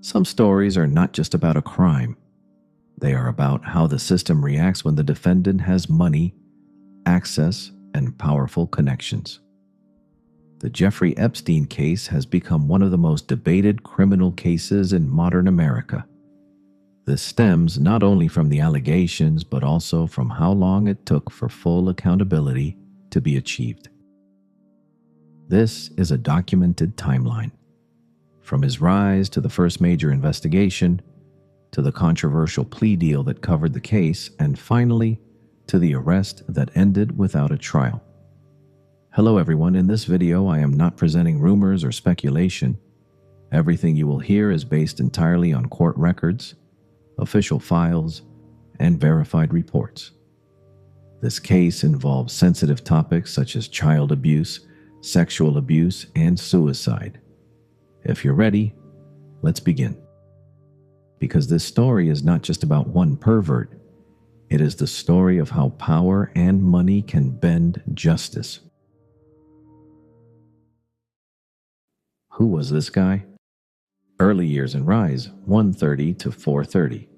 Some stories are not just about a crime. They are about how the system reacts when the defendant has money, access, and powerful connections. The Jeffrey Epstein case has become one of the most debated criminal cases in modern America. This stems not only from the allegations, but also from how long it took for full accountability to be achieved. This is a documented timeline. From his rise to the first major investigation, to the controversial plea deal that covered the case, and finally, to the arrest that ended without a trial. Hello everyone, in this video I am not presenting rumors or speculation. Everything you will hear is based entirely on court records, official files, and verified reports. This case involves sensitive topics such as child abuse, sexual abuse, and suicide. If you're ready, let's begin. Because this story is not just about one pervert, it is the story of how power and money can bend justice. Who was this guy? Early years and rise, 130 to 430.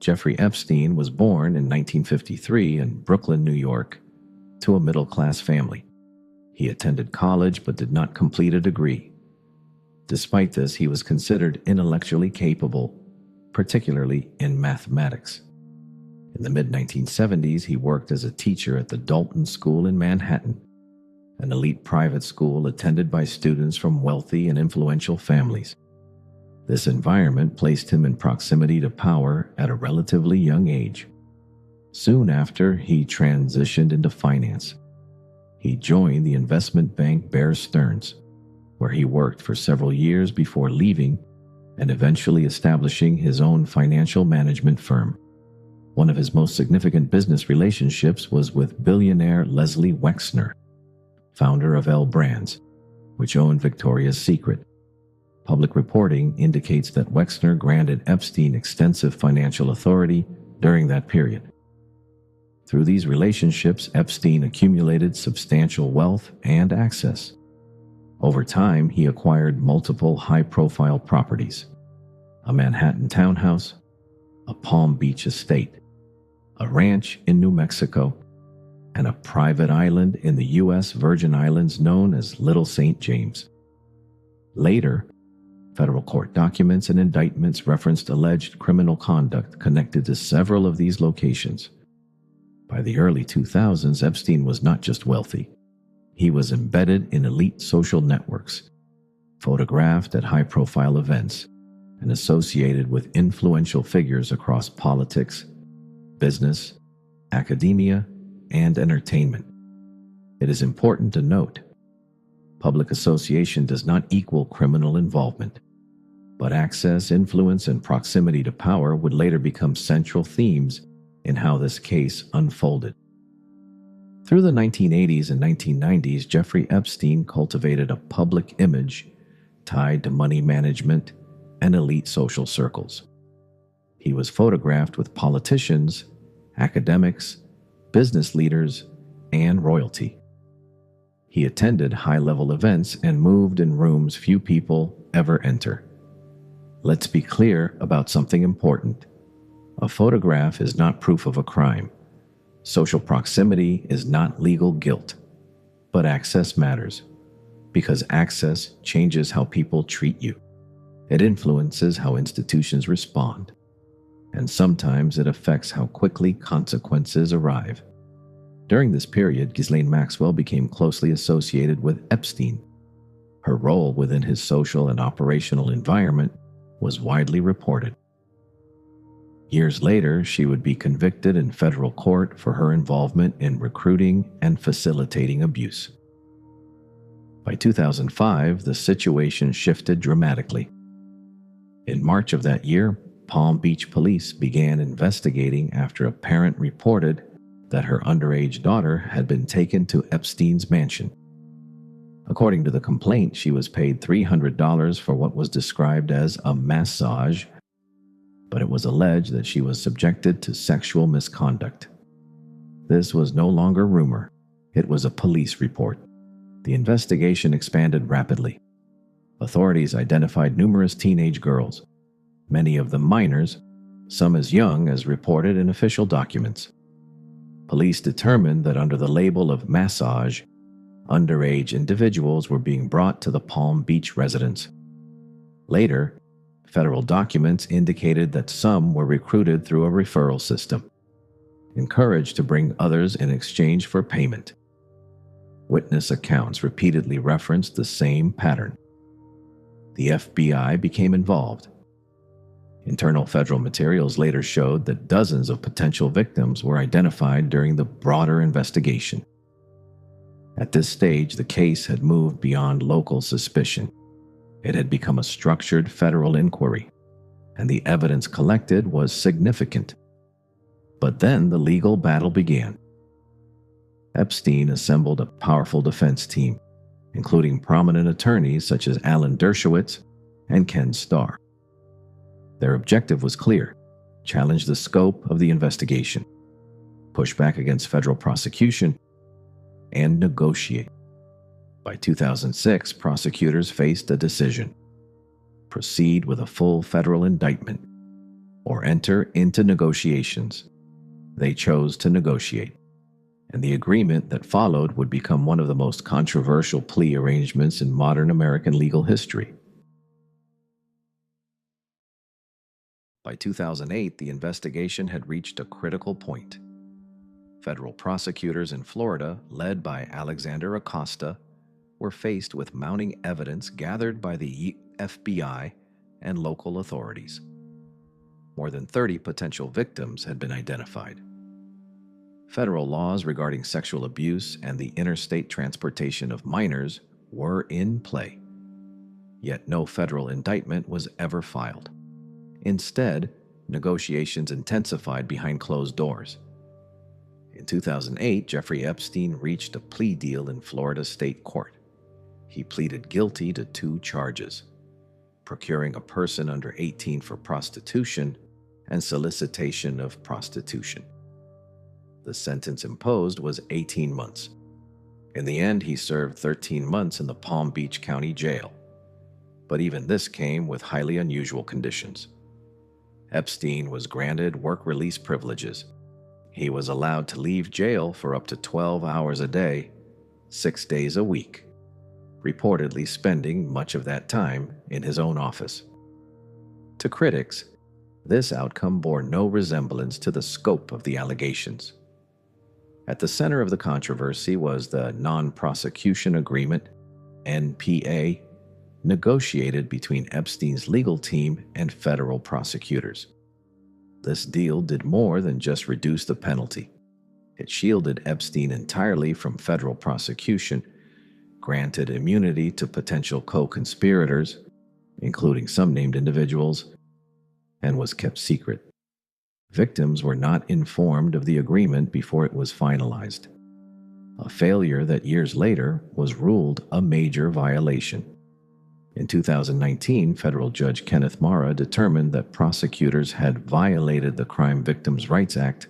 Jeffrey Epstein was born in 1953 in Brooklyn, New York, to a middle-class family. He attended college but did not complete a degree. Despite this, he was considered intellectually capable, particularly in mathematics. In the mid-1970s, he worked as a teacher at the Dalton School in Manhattan, an elite private school attended by students from wealthy and influential families. This environment placed him in proximity to power at a relatively young age. Soon after, he transitioned into finance. He joined the investment bank Bear Stearns, where he worked for several years before leaving and eventually establishing his own financial management firm. One of his most significant business relationships was with billionaire Leslie Wexner, founder of L Brands, which owned Victoria's Secret. Public reporting indicates that Wexner granted Epstein extensive financial authority during that period. Through these relationships, Epstein accumulated substantial wealth and access. Over time, he acquired multiple high-profile properties: a Manhattan townhouse, a Palm Beach estate, a ranch in New Mexico, and a private island in the U.S. Virgin Islands known as Little St. James. Later, federal court documents and indictments referenced alleged criminal conduct connected to several of these locations. By the early 2000s, Epstein was not just wealthy. He was embedded in elite social networks, photographed at high-profile events, and associated with influential figures across politics, business, academia, and entertainment. It is important to note, public association does not equal criminal involvement, but access, influence, and proximity to power would later become central themes in how this case unfolded. Through the 1980s and 1990s, Jeffrey Epstein cultivated a public image tied to money management and elite social circles. He was photographed with politicians, academics, business leaders, and royalty. He attended high-level events and moved in rooms few people ever enter. Let's be clear about something important. A photograph is not proof of a crime. Social proximity is not legal guilt, but access matters, because access changes how people treat you. It influences how institutions respond, and sometimes it affects how quickly consequences arrive. During this period, Ghislaine Maxwell became closely associated with Epstein. Her role within his social and operational environment was widely reported. Years later, she would be convicted in federal court for her involvement in recruiting and facilitating abuse. By 2005, the situation shifted dramatically. In March of that year, Palm Beach police began investigating after a parent reported that her underage daughter had been taken to Epstein's mansion. According to the complaint, she was paid $300 for what was described as a massage, but it was alleged that she was subjected to sexual misconduct. This was no longer rumor. It was a police report. The investigation expanded rapidly. Authorities identified numerous teenage girls, many of them minors, some as young as reported in official documents. Police determined that under the label of massage, underage individuals were being brought to the Palm Beach residence. Later, federal documents indicated that some were recruited through a referral system, encouraged to bring others in exchange for payment. Witness accounts repeatedly referenced the same pattern. The FBI became involved. Internal federal materials later showed that dozens of potential victims were identified during the broader investigation. At this stage, the case had moved beyond local suspicion. It had become a structured federal inquiry, and the evidence collected was significant. But then the legal battle began. Epstein assembled a powerful defense team, including prominent attorneys such as Alan Dershowitz and Ken Starr. Their objective was clear: challenge the scope of the investigation, push back against federal prosecution, and negotiate. By 2006, prosecutors faced a decision: proceed with a full federal indictment or enter into negotiations. They chose to negotiate, and the agreement that followed would become one of the most controversial plea arrangements in modern American legal history. By 2008, the investigation had reached a critical point. Federal prosecutors in Florida, led by Alexander Acosta, were faced with mounting evidence gathered by the FBI and local authorities. More than 30 potential victims had been identified. Federal laws regarding sexual abuse and the interstate transportation of minors were in play. Yet no federal indictment was ever filed. Instead, negotiations intensified behind closed doors. In 2008, Jeffrey Epstein reached a plea deal in Florida state court. He pleaded guilty to 2 charges: procuring a person under 18 for prostitution and solicitation of prostitution. The sentence imposed was 18 months. In the end, he served 13 months in the Palm Beach County Jail. But even this came with highly unusual conditions. Epstein was granted work release privileges. He was allowed to leave jail for up to 12 hours a day, 6 days a week, reportedly spending much of that time in his own office. To critics, this outcome bore no resemblance to the scope of the allegations. At the center of the controversy was the Non-Prosecution Agreement, NPA, negotiated between Epstein's legal team and federal prosecutors. This deal did more than just reduce the penalty. It shielded Epstein entirely from federal prosecution, granted immunity to potential co-conspirators, including some named individuals, and was kept secret. Victims were not informed of the agreement before it was finalized, a failure that years later was ruled a major violation. In 2019, federal judge Kenneth Mara determined that prosecutors had violated the Crime Victims' Rights Act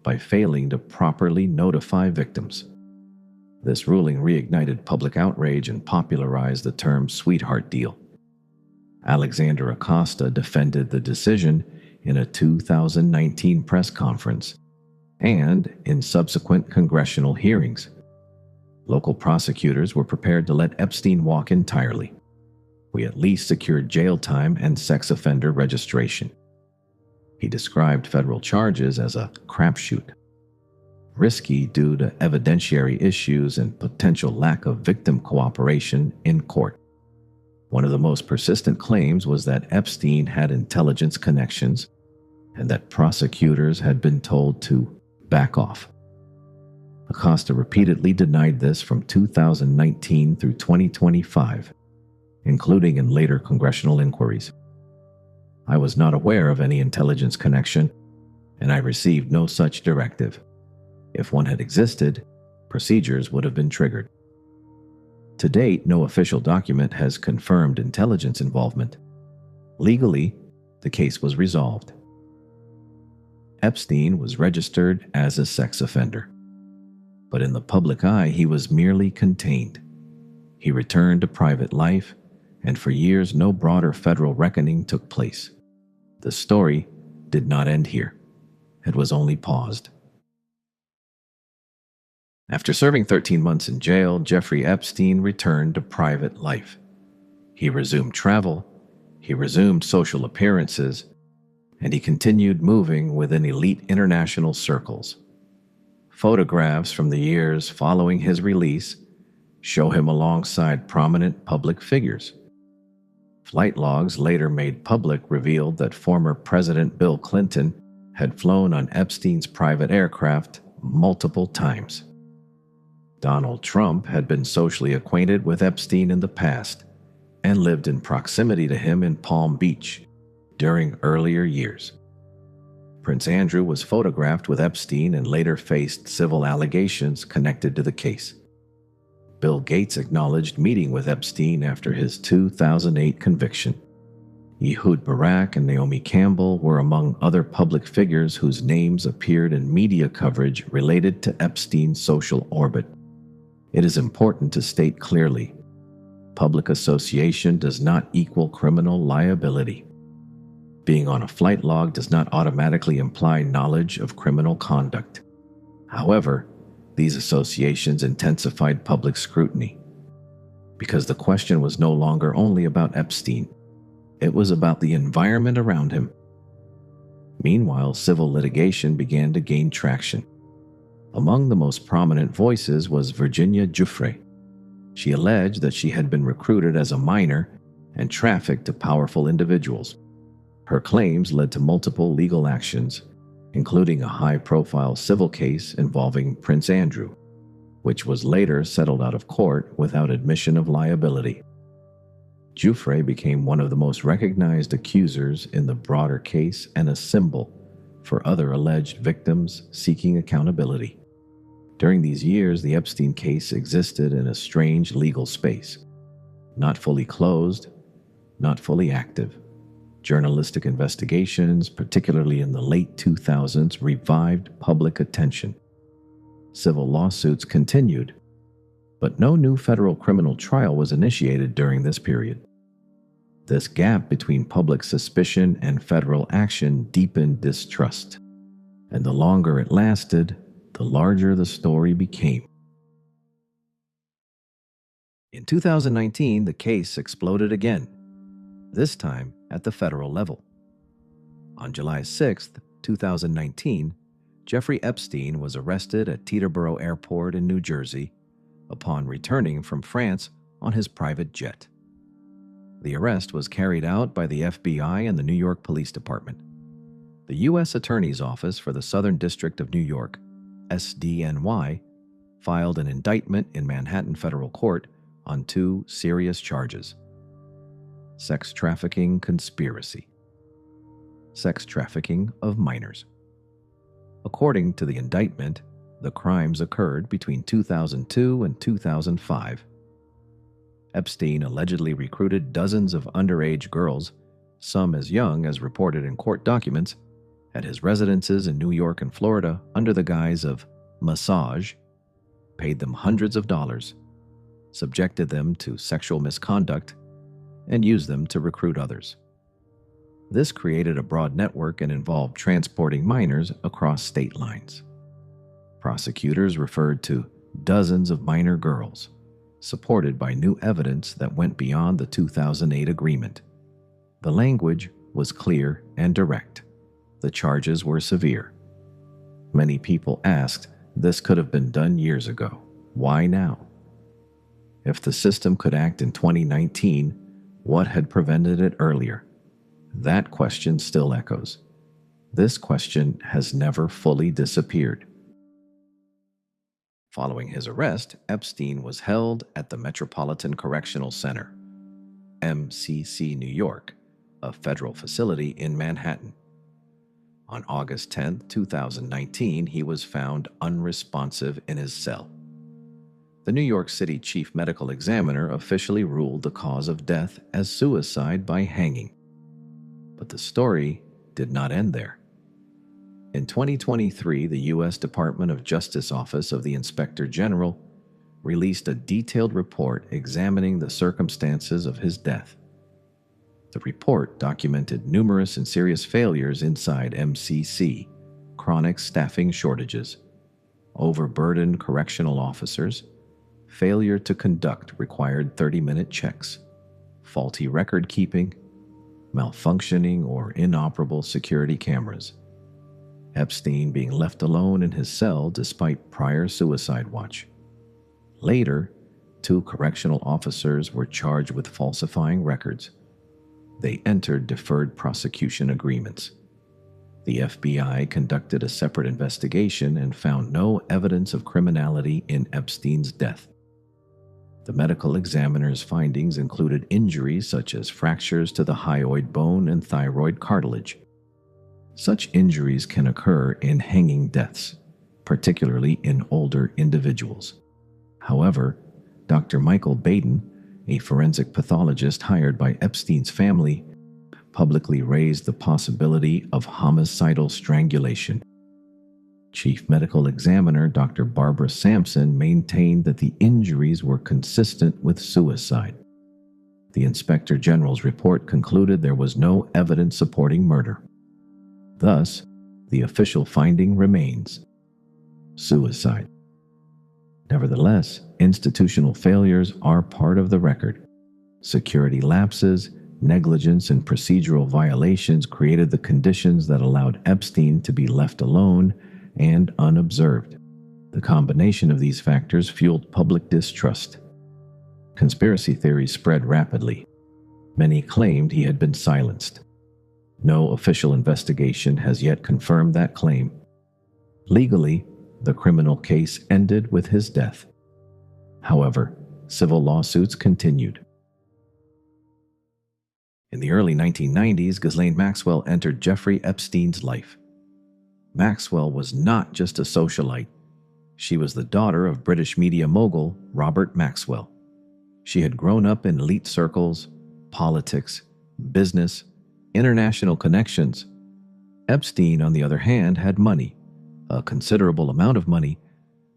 by failing to properly notify victims. This ruling reignited public outrage and popularized the term sweetheart deal. Alexander Acosta defended the decision in a 2019 press conference and in subsequent congressional hearings. Local prosecutors were prepared to let Epstein walk entirely. We at least secured jail time and sex offender registration. He described federal charges as a crapshoot, risky due to evidentiary issues and potential lack of victim cooperation in court. One of the most persistent claims was that Epstein had intelligence connections and that prosecutors had been told to back off. Acosta repeatedly denied this from 2019 through 2025, including in later congressional inquiries. I was not aware of any intelligence connection, and I received no such directive. If one had existed, procedures would have been triggered. To date, no official document has confirmed intelligence involvement. Legally, the case was resolved. Epstein was registered as a sex offender, but in the public eye, he was merely contained. He returned to private life, and for years no broader federal reckoning took place. The story did not end here. It was only paused. After serving 13 months in jail, Jeffrey Epstein returned to private life. He resumed travel, he resumed social appearances, and he continued moving within elite international circles. Photographs from the years following his release show him alongside prominent public figures. Flight logs later made public revealed that former President Bill Clinton had flown on Epstein's private aircraft multiple times. Donald Trump had been socially acquainted with Epstein in the past and lived in proximity to him in Palm Beach during earlier years. Prince Andrew was photographed with Epstein and later faced civil allegations connected to the case. Bill Gates acknowledged meeting with Epstein after his 2008 conviction. Ehud Barak and Naomi Campbell were among other public figures whose names appeared in media coverage related to Epstein's social orbit. It is important to state clearly, public association does not equal criminal liability. Being on a flight log does not automatically imply knowledge of criminal conduct. However, these associations intensified public scrutiny because the question was no longer only about Epstein. It was about the environment around him. Meanwhile, civil litigation began to gain traction. Among the most prominent voices was Virginia Giuffre. She alleged that she had been recruited as a minor and trafficked to powerful individuals. Her claims led to multiple legal actions, including a high-profile civil case involving Prince Andrew, which was later settled out of court without admission of liability. Giuffre became one of the most recognized accusers in the broader case and a symbol for other alleged victims seeking accountability. During these years, the Epstein case existed in a strange legal space, not fully closed, not fully active. Journalistic investigations, particularly in the late 2000s, revived public attention. Civil lawsuits continued, but no new federal criminal trial was initiated during this period. This gap between public suspicion and federal action deepened distrust, and the longer it lasted, the larger the story became. In 2019, the case exploded again, this time at the federal level. On July 6, 2019, Jeffrey Epstein was arrested at Teterboro Airport in New Jersey upon returning from France on his private jet. The arrest was carried out by the FBI and the New York Police Department. The U.S. Attorney's Office for the Southern District of New York, SDNY, filed an indictment in Manhattan Federal Court on 2 serious charges: sex trafficking conspiracy, sex trafficking of minors. According to the indictment, the crimes occurred between 2002 and 2005. Epstein allegedly recruited dozens of underage girls, some as young as reported in court documents, at his residences in New York and Florida under the guise of massage, paid them hundreds of dollars, subjected them to sexual misconduct, and used them to recruit others. This created a broad network and involved transporting minors across state lines. Prosecutors referred to dozens of minor girls, supported by new evidence that went beyond the 2008 agreement. The language was clear and direct. The charges were severe. Many people asked, this could have been done years ago. Why now? If the system could act in 2019, what had prevented it earlier? That question still echoes. This question has never fully disappeared. Following his arrest, Epstein was held at the Metropolitan Correctional Center, MCC, New York, a federal facility in Manhattan. On August 10, 2019, he was found unresponsive in his cell. The New York City Chief Medical Examiner officially ruled the cause of death as suicide by hanging. But the story did not end there. In 2023, the U.S. Department of Justice Office of the Inspector General released a detailed report examining the circumstances of his death. The report documented numerous and serious failures inside MCC, chronic staffing shortages, overburdened correctional officers, failure to conduct required 30-minute checks, faulty record keeping, malfunctioning or inoperable security cameras, Epstein being left alone in his cell despite prior suicide watch. Later, 2 correctional officers were charged with falsifying records. They entered deferred prosecution agreements. The FBI conducted a separate investigation and found no evidence of criminality in Epstein's death. The medical examiner's findings included injuries such as fractures to the hyoid bone and thyroid cartilage. Such injuries can occur in hanging deaths, particularly in older individuals. However, Dr. Michael Baden, a forensic pathologist hired by Epstein's family, publicly raised the possibility of homicidal strangulation. Chief Medical Examiner Dr. Barbara Sampson maintained that the injuries were consistent with suicide. The Inspector General's report concluded there was no evidence supporting murder. Thus, the official finding remains: suicide. Nevertheless, institutional failures are part of the record. Security lapses, negligence, and procedural violations created the conditions that allowed Epstein to be left alone and unobserved. The combination of these factors fueled public distrust. Conspiracy theories spread rapidly. Many claimed he had been silenced. No official investigation has yet confirmed that claim. Legally, the criminal case ended with his death. However, civil lawsuits continued. In the early 1990s, Ghislaine Maxwell entered Jeffrey Epstein's life. Maxwell was not just a socialite. She was the daughter of British media mogul Robert Maxwell. She had grown up in elite circles, politics, business, international connections. Epstein, on the other hand, had money, a considerable amount of money.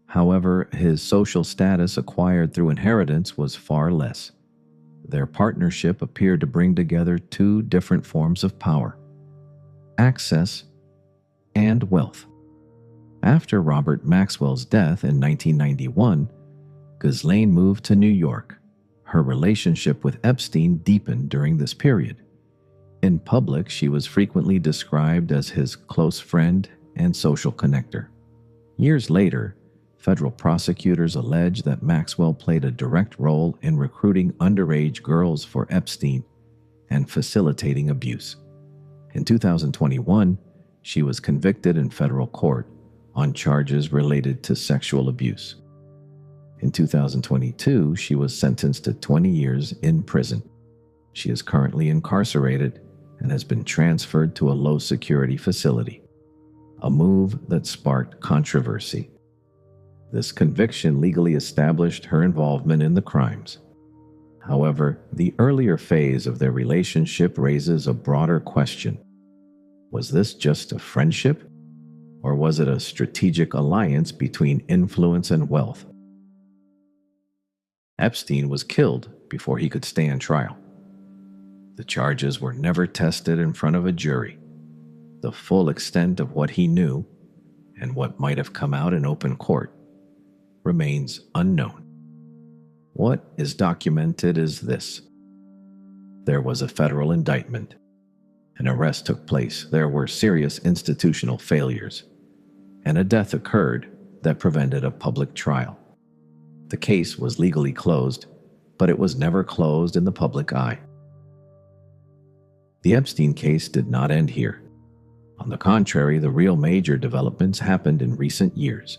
However, his social status acquired through inheritance was far less. Their partnership appeared to bring together 2 different forms of power: access and wealth. After Robert Maxwell's death in 1991, Ghislaine moved to New York. Her relationship with Epstein deepened during this period. In public, she was frequently described as his close friend and social connector. Years later, federal prosecutors alleged that Maxwell played a direct role in recruiting underage girls for Epstein and facilitating abuse. In 2021, she was convicted in federal court on charges related to sexual abuse. In 2022, she was sentenced to 20 years in prison. She is currently incarcerated and has been transferred to a low-security facility, a move that sparked controversy. This conviction legally established her involvement in the crimes. However, the earlier phase of their relationship raises a broader question. Was this just a friendship, or was it a strategic alliance between influence and wealth? Epstein was killed before he could stand trial. The charges were never tested in front of a jury. The full extent of what he knew, and what might have come out in open court, remains unknown. What is documented is this: there was a federal indictment. An arrest took place. There were serious institutional failures, and a death occurred that prevented a public trial. The case was legally closed, but it was never closed in the public eye. The Epstein case did not end here. On the contrary, the real major developments happened in recent years.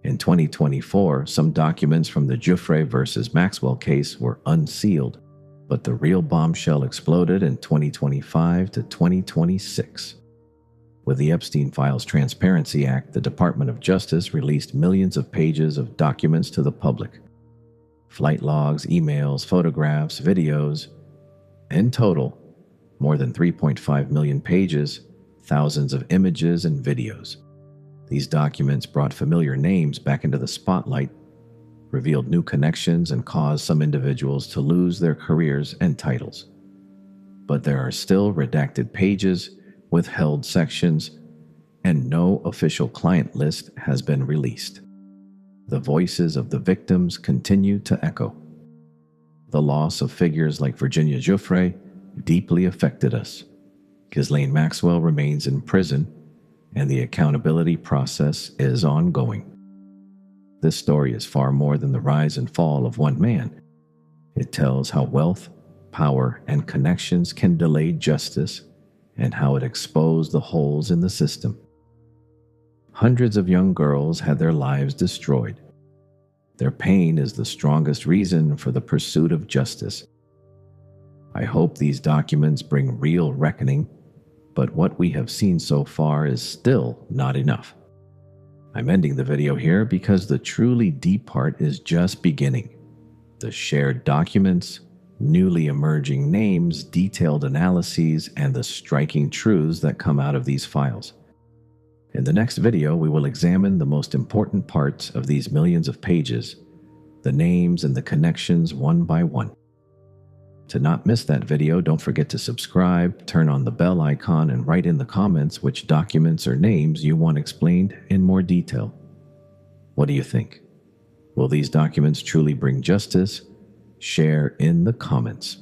In 2024, some documents from the Giuffre versus Maxwell case were unsealed, but the real bombshell exploded in 2025 to 2026. With the Epstein Files Transparency Act, the Department of Justice released millions of pages of documents to the public. Flight logs, emails, photographs, videos. In total, more than 3.5 million pages, thousands of images and videos. These documents brought familiar names back into the spotlight, revealed new connections, and caused some individuals to lose their careers and titles. but there are still redacted pages, withheld sections, and no official client list has been released. The voices of the victims continue to echo. The loss of figures like Virginia Giuffre deeply affected us. Ghislaine Maxwell remains in prison, and the accountability process is ongoing. This story is far more than the rise and fall of one man. It tells how wealth, power, and connections can delay justice, and how it exposed the holes in the system. Hundreds of young girls had their lives destroyed. Their pain is the strongest reason for the pursuit of justice. I hope these documents bring real reckoning, but what we have seen so far is still not enough. I'm ending the video here because the truly deep part is just beginning. The shared documents, newly emerging names, detailed analyses, and the striking truths that come out of these files. In the next video, we will examine the most important parts of these millions of pages, the names and the connections one by one. To not miss that video, don't forget to subscribe, turn on the bell icon, and write in the comments which documents or names you want explained in more detail. What do you think? Will these documents truly bring justice? Share in the comments.